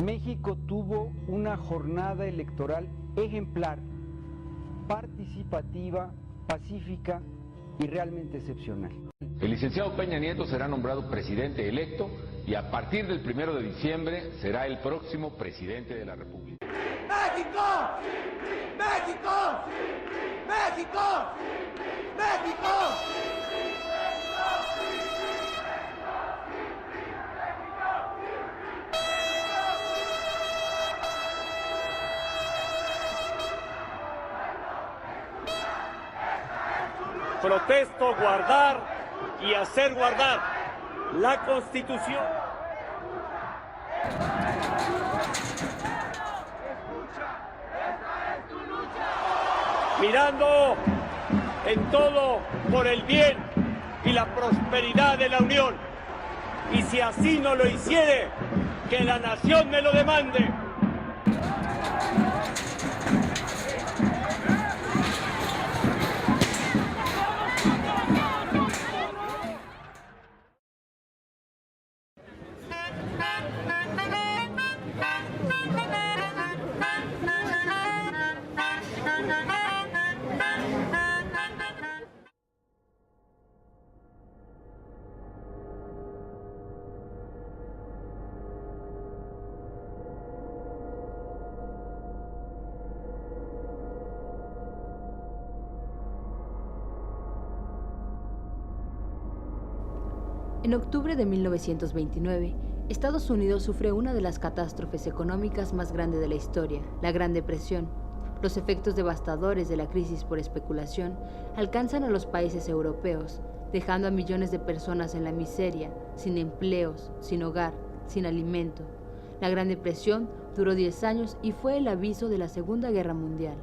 México tuvo una jornada electoral ejemplar, participativa, pacífica y realmente excepcional. El licenciado Peña Nieto será nombrado presidente electo y a partir del 1 de diciembre será el próximo presidente de la República. ¡México! ¡México! ¡México! ¡México! Protesto guardar y hacer guardar la Constitución. Mirando en todo por el bien y la prosperidad de la Unión. Y si así no lo hiciere, que la nación me lo demande. En octubre de 1929, Estados Unidos sufre una de las catástrofes económicas más grandes de la historia, la Gran Depresión. Los efectos devastadores de la crisis por especulación alcanzan a los países europeos, dejando a millones de personas en la miseria, sin empleos, sin hogar, sin alimento. La Gran Depresión duró 10 años y fue el aviso de la Segunda Guerra Mundial.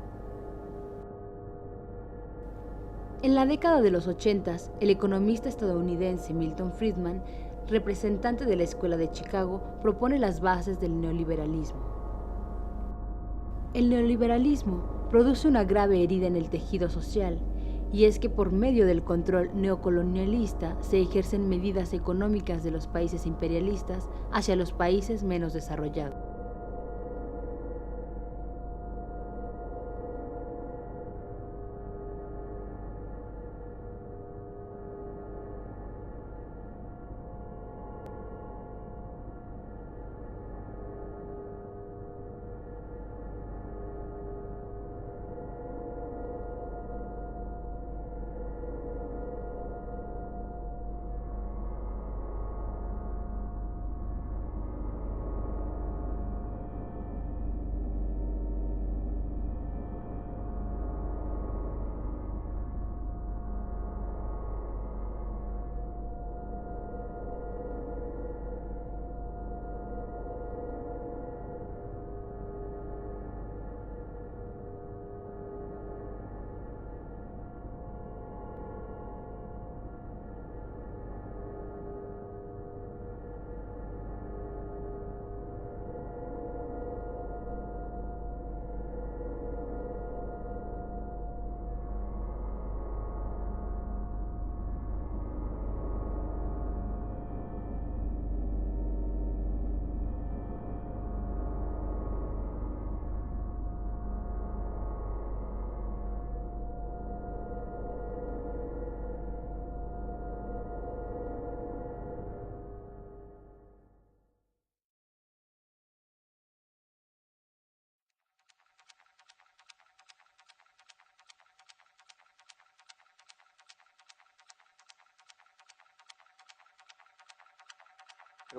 En la década de los 80, el economista estadounidense Milton Friedman, representante de la Escuela de Chicago, propone las bases del neoliberalismo. El neoliberalismo produce una grave herida en el tejido social, y es que por medio del control neocolonialista se ejercen medidas económicas de los países imperialistas hacia los países menos desarrollados.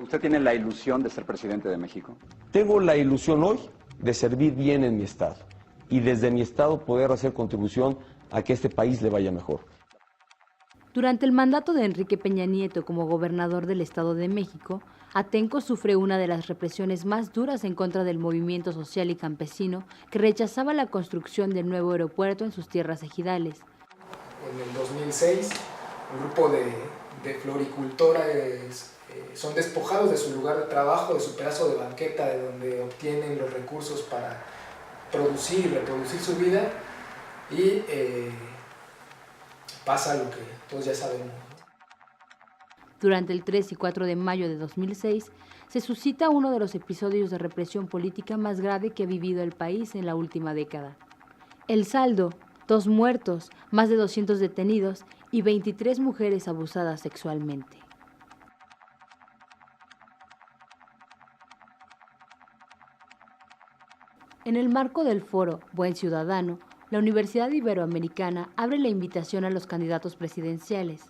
¿Usted tiene la ilusión de ser presidente de México? Tengo la ilusión hoy de servir bien en mi estado y desde mi estado poder hacer contribución a que este país le vaya mejor. Durante el mandato de Enrique Peña Nieto como gobernador del Estado de México, Atenco sufre una de las represiones más duras en contra del movimiento social y campesino que rechazaba la construcción del nuevo aeropuerto en sus tierras ejidales. En el 2006, un grupo de floricultores son despojados de su lugar de trabajo, de su pedazo de banqueta, de donde obtienen los recursos para producir y reproducir su vida, y pasa lo que todos ya sabemos. Durante el 3 y 4 de mayo de 2006, se suscita uno de los episodios de represión política más grave que ha vivido el país en la última década. El saldo: 2 muertos, más de 200 detenidos y 23 mujeres abusadas sexualmente. En el marco del foro Buen Ciudadano, la Universidad Iberoamericana abre la invitación a los candidatos presidenciales.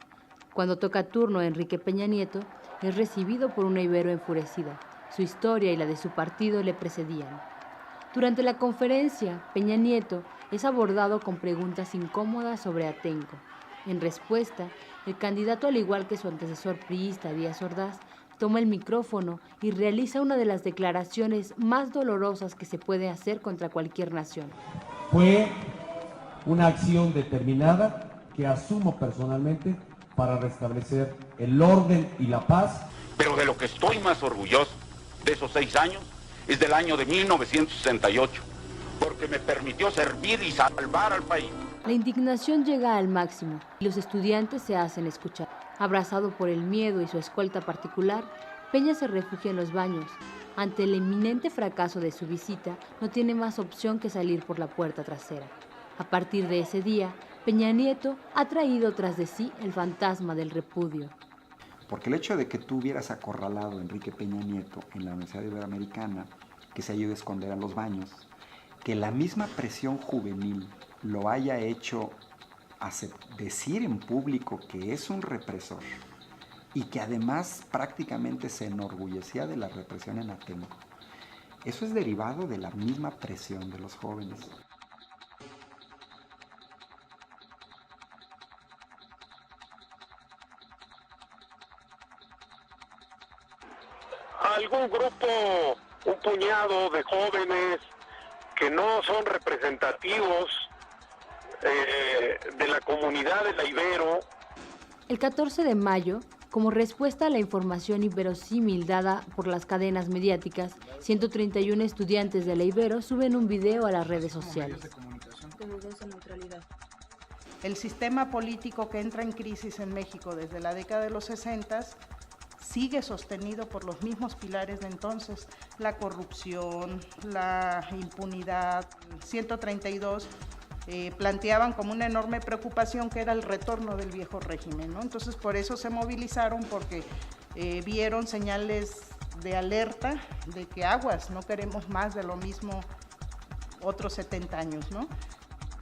Cuando toca turno a Enrique Peña Nieto, es recibido por una Ibero enfurecida. Su historia y la de su partido le precedían. Durante la conferencia, Peña Nieto es abordado con preguntas incómodas sobre Atenco. En respuesta, el candidato, al igual que su antecesor priista Díaz Ordaz, toma el micrófono y realiza una de las declaraciones más dolorosas que se puede hacer contra cualquier nación. Fue una acción determinada que asumo personalmente para restablecer el orden y la paz. Pero de lo que estoy más orgulloso de esos 6 años es del año de 1968, porque me permitió servir y salvar al país. La indignación llega al máximo y los estudiantes se hacen escuchar. Abrazado por el miedo y su escolta particular, Peña se refugia en los baños. Ante el inminente fracaso de su visita, no tiene más opción que salir por la puerta trasera. A partir de ese día, Peña Nieto ha traído tras de sí el fantasma del repudio. Porque el hecho de que tú hubieras acorralado a Enrique Peña Nieto en la Universidad Iberoamericana, que se ayude a esconder a los baños, que la misma presión juvenil lo haya hecho decir en público que es un represor y que además prácticamente se enorgullecía de la represión en Atenco, eso es derivado de la misma presión de los jóvenes. Algún grupo, un puñado de jóvenes que no son representativos de la comunidad de la Ibero. El 14 de mayo, como respuesta a la información inverosímil dada por las cadenas mediáticas, 131 estudiantes de la Ibero suben un video a las redes sociales. El sistema político que entra en crisis en México desde la década de los 60 sigue sostenido por los mismos pilares de entonces: la corrupción, la impunidad. 132 planteaban como una enorme preocupación que era el retorno del viejo régimen, ¿no? Entonces por eso se movilizaron, porque vieron señales de alerta de que aguas, no queremos más de lo mismo otros 70 años, ¿no?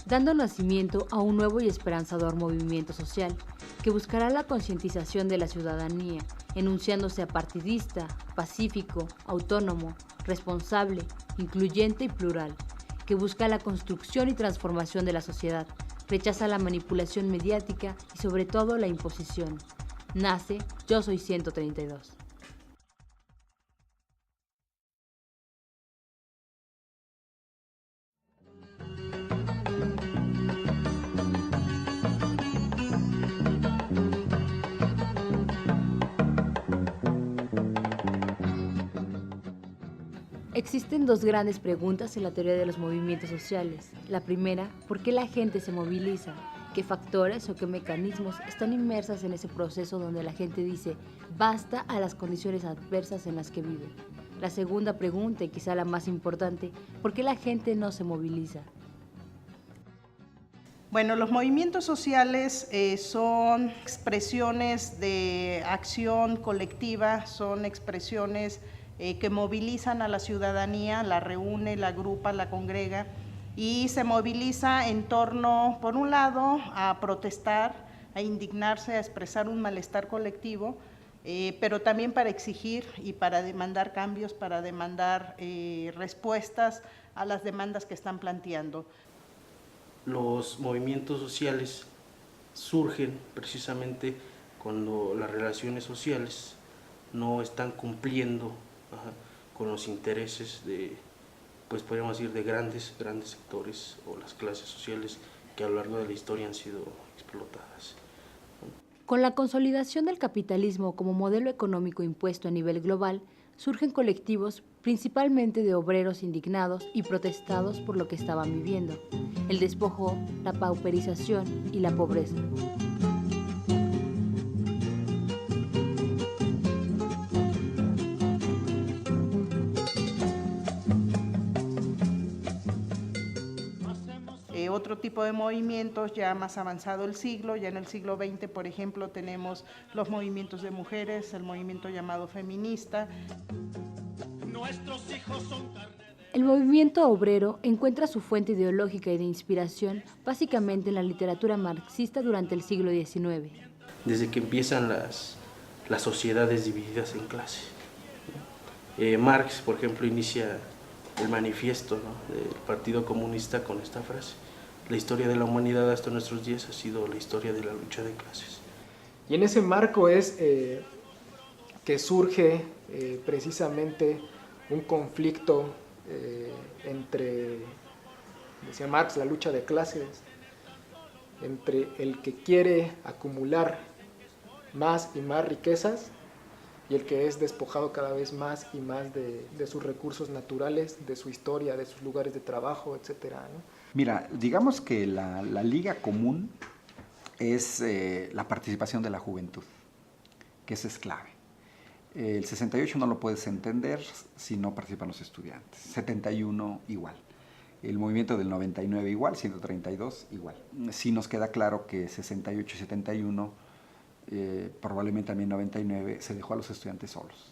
Dando nacimiento a un nuevo y esperanzador movimiento social que buscará la concientización de la ciudadanía, enunciándose apartidista, pacífico, autónomo, responsable, incluyente y plural, que busca la construcción y transformación de la sociedad, rechaza la manipulación mediática y sobre todo la imposición. Nace Yo Soy 132. Existen 2 grandes preguntas en la teoría de los movimientos sociales. La primera, ¿por qué la gente se moviliza? ¿Qué factores o qué mecanismos están inmersas en ese proceso donde la gente dice basta a las condiciones adversas en las que vive? La segunda pregunta, y quizá la más importante, ¿por qué la gente no se moviliza? Bueno, los movimientos sociales son expresiones de acción colectiva, son expresiones que movilizan a la ciudadanía, la reúne, la agrupa, la congrega y se moviliza en torno, por un lado, a protestar, a indignarse, a expresar un malestar colectivo, pero también para exigir y para demandar cambios, para demandar respuestas a las demandas que están planteando. Los movimientos sociales surgen precisamente cuando las relaciones sociales no están cumpliendo con los intereses de, pues podríamos decir, de grandes sectores o las clases sociales que a lo largo de la historia han sido explotadas. Con la consolidación del capitalismo como modelo económico impuesto a nivel global, surgen colectivos principalmente de obreros indignados y protestados por lo que estaban viviendo, el despojo, la pauperización y la pobreza. otro tipo de movimientos ya más avanzado el siglo. Ya en el siglo XX, por ejemplo, tenemos los movimientos de mujeres, el movimiento llamado feminista. Nuestros hijos son carne. El movimiento obrero encuentra su fuente ideológica y de inspiración básicamente en la literatura marxista durante el siglo XIX. Desde que empiezan las sociedades divididas en clases. Marx, por ejemplo, inicia el manifiesto, ¿no?, del Partido Comunista con esta frase: la historia de la humanidad hasta nuestros días ha sido la historia de la lucha de clases. Y en ese marco es que surge precisamente un conflicto entre, decía Marx, la lucha de clases, entre el que quiere acumular más y más riquezas y el que es despojado cada vez más y más de sus recursos naturales, de su historia, de sus lugares de trabajo, etcétera, ¿no? Mira, digamos que la liga común es la participación de la juventud, que esa es clave. El 68 no lo puedes entender si no participan los estudiantes, 71 igual, el movimiento del 99 igual, 132 igual. Sí nos queda claro que 68 y 71, probablemente también 99, se dejó a los estudiantes solos.